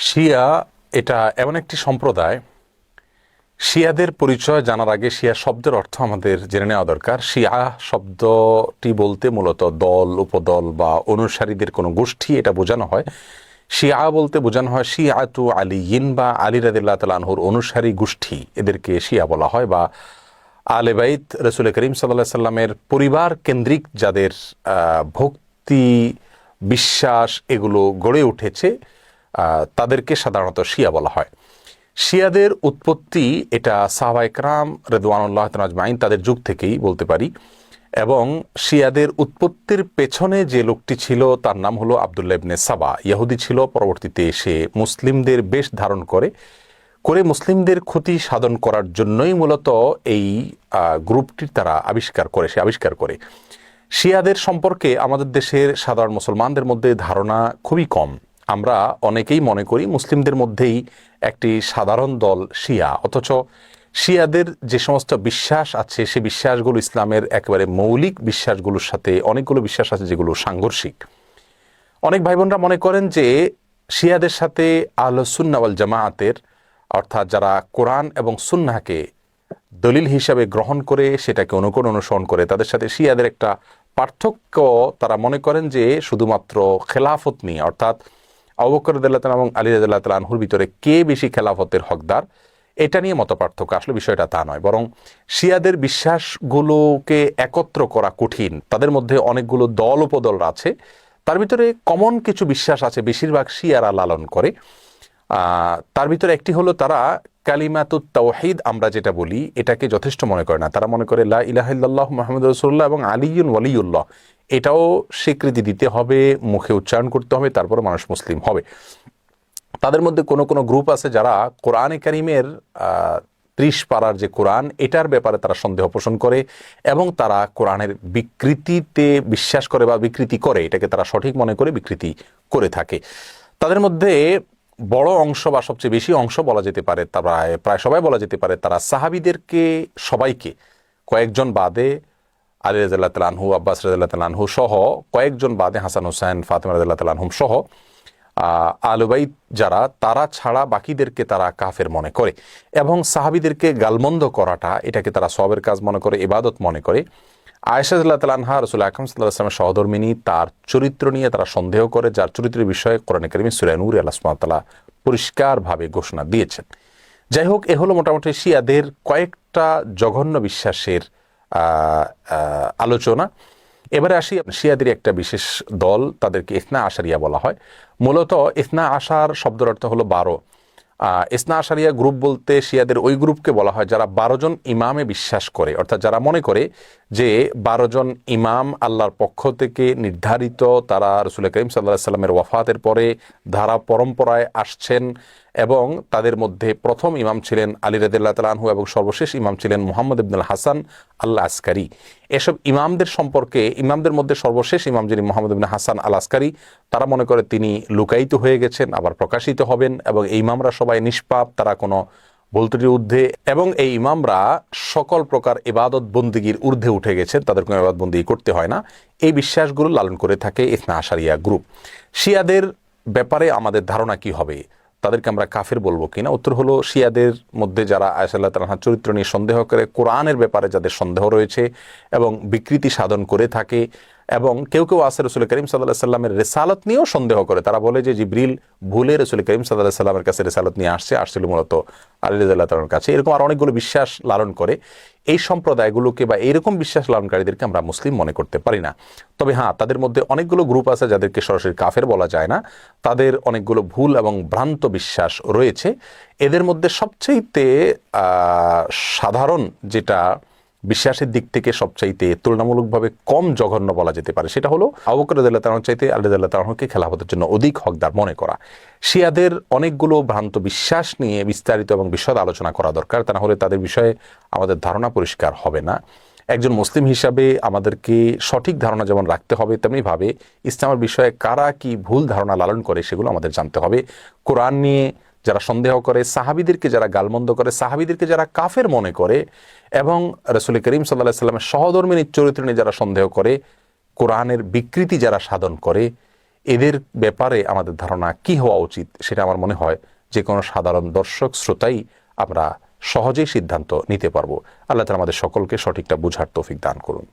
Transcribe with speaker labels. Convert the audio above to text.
Speaker 1: শিয়া এটা এমন একটি সম্প্রদায়। শিয়াদের পরিচয় জানার আগে শিয়া শব্দের অর্থ আমাদের জেনে নেওয়া দরকার। শিয়া শব্দটি বলতে মূলত দল, উপদল বা অনুসারীদের কোনো গোষ্ঠী এটা বোঝানো হয়। শিয়া বলতে বোঝানো হয় শিয়াতু আলিয়িন বা আলী রাদিয়াল্লাহু তাআলা আনহুর অনুসারী গোষ্ঠী, এদেরকে শিয়া বলা হয়। বা আলে বাইত রাসূল করিম সাল্লাল্লাহু আলাইহি সাল্লামের পরিবার কেন্দ্রিক যাদের ভক্তি, বিশ্বাস এগুলো গড়ে উঠেছে তাদেরকে সাধারণত শিয়া বলা হয়। শিয়াদের উৎপত্তি এটা সাহাবায়ে কেরাম রিদওয়ানুল্লাহ তাআলা আজমাইন তাদের যুগ থেকেই বলতে পারি। এবং শিয়াদের উৎপত্তির পেছনে যে লোকটি ছিল তার নাম হলো আব্দুল্লাহ ইবনে সাবা। ইহুদি ছিল, পরবর্তীতে এসে মুসলিমদের বেশ ধারণ করে মুসলিমদের ক্ষতি সাধন করার জন্যই মূলত এই গ্রুপটির তারা আবিষ্কার করে। শিয়াদের সম্পর্কে আমাদের দেশের সাধারণ মুসলমানদের মধ্যে ধারণা খুবই কম। আমরা অনেকেই মনে করি মুসলিমদের মধ্যেই একটি সাধারণ দল শিয়া, অথচ শিয়াদের যে সমস্ত বিশ্বাস আছে সে বিশ্বাসগুলো ইসলামের একেবারে মৌলিক বিশ্বাসগুলোর সাথে অনেকগুলো বিশ্বাস আছে যেগুলো সাংঘর্ষিক। অনেক ভাই বোনরা মনে করেন যে শিয়াদের সাথে আহলে সুন্নাহ ওয়াল জামাআতের, অর্থাৎ যারা কোরআন এবং সুন্নাহকে দলিল হিসাবে গ্রহণ করে সেটাকে অনুসরণ করে, তাদের সাথে শিয়াদের একটা পার্থক্য তারা মনে করেন যে শুধুমাত্র খেলাফত নিয়ে, অর্থাৎ আবু বকর রাদিয়াল্লাহু তাআলা এবং আলী রাদিয়াল্লাহু তাআলা আনহুর ভিতরে কে বেশি খেলাফতের হকদার এটা নিয়ে মত পার্থক্য। আসলে বিষয়টা তা নয়, বরং শিয়াদের বিশ্বাসগুলোকে একত্র করা কঠিন। তাদের মধ্যে অনেকগুলো দল উপদল আছে, তার ভিতরে কমন কিছু বিশ্বাস আছে বেশিরভাগ শিয়ারা লালন করে। তার ভিতরে একটি হলো তারা কালিমাতুত তাওহীদ আমরা যেটা বলি এটাকে যথেষ্ট মনে করে না। তারা মনে করে লা ইলাহা ইল্লাল্লাহ মুহাম্মাদুর রাসূলুল্লাহ এবং আলিয়ুন ওয়ালিউল্লাহ এটাও স্বীকৃতি দিতে হবে, মুখে উচ্চারণ করতে হবে, তারপরে মানুষ মুসলিম হবে। তাদের মধ্যে কোনো গ্রুপ আছে যারা কোরআনে কারিমের 30 পারার যে কোরআন এটার ব্যাপারে তারা সন্দেহ পোষণ করে এবং তারা কোরআনের বিকৃতিতে বিশ্বাস করে বা বিকৃতি করে, এটাকে তারা সঠিক মনে করে বিকৃতি করে থাকে। তাদের মধ্যে বড় অংশ বা সবচেয়ে বেশি অংশ বলা যেতে পারে, তারা প্রায় সবাই বলা যেতে পারে, তারা সাহাবীদেরকে সবাইকে কয়েকজন বাদে আলী রাদিয়াল্লাহু তাআলা আনহু, আব্বাস রাদিয়াল্লাহু তাআলা আনহু সহ কয়েকজন বাদে হাসান হোসেন, ফাতেমা রাদিয়াল্লাহু তাআলা আনহুম সহ আহলে বাইত যারা তারা ছাড়া বাকিদেরকে তারা কাফের মনে করে এবং সাহাবীদেরকে গালমন্দ করাটা এটাকে তারা সওয়াবের কাজ মনে করে, ইবাদত মনে করে। আয়েশা রাদিয়াল্লাহু তাআলা আনহা রাসূল আকরাম সাল্লাল্লাহু আলাইহি ওয়াসাল্লামের সহধর্মিণী, তার চরিত্র নিয়ে তারা সন্দেহ করে, যার চরিত্রের বিষয়ে কোরআনে কারিমে সূরা নূরে আল্লাহ সুবহানাহু ওয়া তাআলা পরিষ্কারভাবে ঘোষণা দিয়েছেন। যাই হোক, এ হলো মোটামুটি শিয়াদের কয়েকটা জঘন্য বিশ্বাসের আলোচনা। এবারে আসি শিয়াদের একটা বিশেষ দল, তাদেরকে ইসনা আশারিয়া বলা হয়। মূলত ইসনা আশার শব্দের অর্থ হলো 12। ইসনা আশারিয়া গ্রুপ বলতে শিয়াদের ওই গ্রুপকে বলা হয় যারা 12 জন ইমামে বিশ্বাস করে, অর্থাৎ যারা মনে করে যে 12 জন ইমাম আল্লাহর পক্ষ থেকে নির্ধারিত, তারা রাসূল করিম সাল্লাল্লাহু আলাইহি সাল্লামের ওয়াফাতের পরে ধারা পরম্পরায় আসছেন এবং তাদের মধ্যে প্রথম ইমাম ছিলেন আলী রাদিয়াল্লাহু তাআলা আনহু এবং সর্বশেষ ইমাম ছিলেন মুহাম্মদ ইবনুল হাসান আল আসকারী। এসব ইমামদের সম্পর্কে, ইমামদের মধ্যে সর্বশেষ ইমাম যিনি মুহাম্মদ ইবনে হাসান আল আসকারী, তারা মনে করে তিনি লুকায়িত হয়ে গেছেন, আবার প্রকাশিত হবেন এবং এই ইমামরা সবাই নিষ্পাপ, তারা কোনো ভুল ত্রুটির ঊর্ধ্বে এবং এই ইমামরা সকল প্রকার ইবাদত বন্দিগির ঊর্ধ্বে উঠে গেছেন, তাদের কোনো ইবাদত বন্দিগি করতে হয় না। এই বিশ্বাসগুলো লালন করে থাকে ইসনা আশারিয়া গ্রুপ। শিয়াদের ব্যাপারে আমাদের ধারণা কি হবে, তাদেরকে আমরা কাফের বলবো কিনা? উত্তর হলো, শিয়াদের মধ্যে যারা আয়েশা রাদিয়াল্লাহু তাআলার চরিত্র নিয়ে সন্দেহ করে, কোরআনের ব্যাপারে যাদের সন্দেহ রয়েছে এবং বিকৃতি সাধন করে থাকে, এবং কেউ আছে রাসূল করিম সাল্লাল্লাহু আলাইহি সাল্লামের রিসালাত নিয়েও সন্দেহ করে। তারা বলে যে জিবরিল ভুলে রাসূল করিম সাল্লাল্লাহু আলাইহি সাল্লামের কাছে রিসালাত নিয়ে আসছিল মূলত আলী রাদিয়াল্লাহু তাআলার কাছে। এরকম আর অনেকগুলো বিশ্বাস লালন করে। এই সম্প্রদায়গুলোকে বা এইরকম বিশ্বাস লালনকারীদেরকে আমরা মুসলিম মনে করতে পারি না। তবে হ্যাঁ, তাদের মধ্যে অনেকগুলো গ্রুপ আছে যাদেরকে সরাসরি কাফের বলা যায় না, তাদের অনেকগুলো ভুল এবং ভ্রান্ত বিশ্বাস রয়েছে। এদের মধ্যে সবচাইতে সাধারণ যেটা বিশ্বাসের দিক থেকে সবচাইতে তুলনামূলকভাবে কম জঘন্য বলা যেতে পারে সেটা হলো আবু বকর রাদিয়াল্লাহু তাআলার চাইতে আলী রাদিয়াল্লাহু তাআলাকে খেলাফতের জন্য অধিক হকদার মনে করা। শিয়াদের অনেকগুলো ভ্রান্ত বিশ্বাস নিয়ে বিস্তারিত এবং বিশদ আলোচনা করা দরকার, তা না হলে তাদের বিষয়ে আমাদের ধারণা পরিষ্কার হবে না। একজন মুসলিম হিসাবে আমাদেরকে সঠিক ধারণা যেমন রাখতে হবে, তেমনিভাবে ইসলামের বিষয়ে কারা কি ভুল ধারণা লালন করে সেগুলো আমাদের জানতে হবে। কোরআন নিয়ে যারা সন্দেহ করে, সাহাবীদেরকে যারা গালমন্দ করে, সাহাবীদেরকে যারা কাফের মনে করে এবং রাসূল করিম সাল্লাল্লাহু আলাইহি সাল্লামের সহধর্মিণীর চরিত্র নিয়ে যারা সন্দেহ করে, কোরআনের বিকৃতি যারা সাধন করে, এদের ব্যাপারে আমাদের ধারণা কি হওয়া উচিত, সেটা আমার মনে হয় যে কোনো সাধারণ দর্শক শ্রোতাই আমরা সহজেই সিদ্ধান্ত নিতে পারবো। আল্লাহ তাআলা আমাদের সকলকে সঠিকটা বুঝার তৌফিক দান করুন।